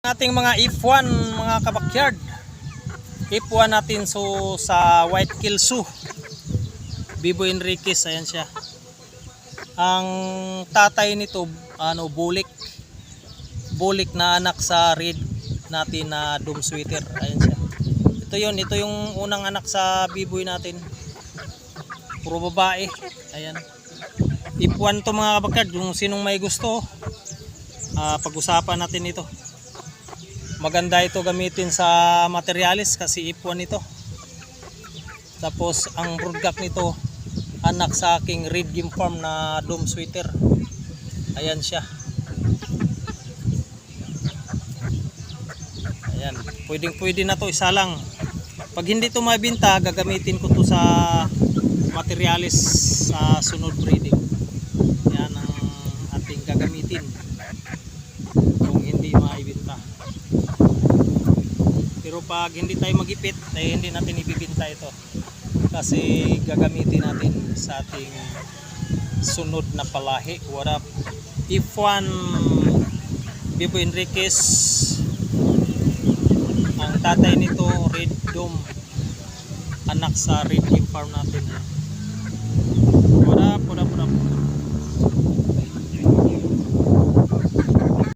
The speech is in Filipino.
Ating mga F1 mga kabakyard, F1 natin sa White Kilsu, Bibo Enriquez. Ayan siya. Ang tatay nito bulik na anak sa red natin na dome sweater. Ayan siya. Ito yung unang anak sa biboy natin, puro babae. Ayan, F1 to mga kabakyard. Yung sinong may gusto, pag-usapan natin ito. Maganda ito gamitin sa materialis kasi F1 ito. Tapos ang broodcock nito anak sa aking red game farm na dome sweater. Ayan siya. Ayan, pwede na to isa lang. Pag hindi to mabinta, gagamitin ko to sa materialis sa sunod breeding. Yan ang ating gagamitin kung hindi maibinta. Pero pag hindi tayo magipit, hindi natin ibibinta ito kasi gagamitin natin sa ating sunod na palahi. What up? F1 Bibo Enriquez. Ang tatay nito red dome, anak sa red game farm natin. What up?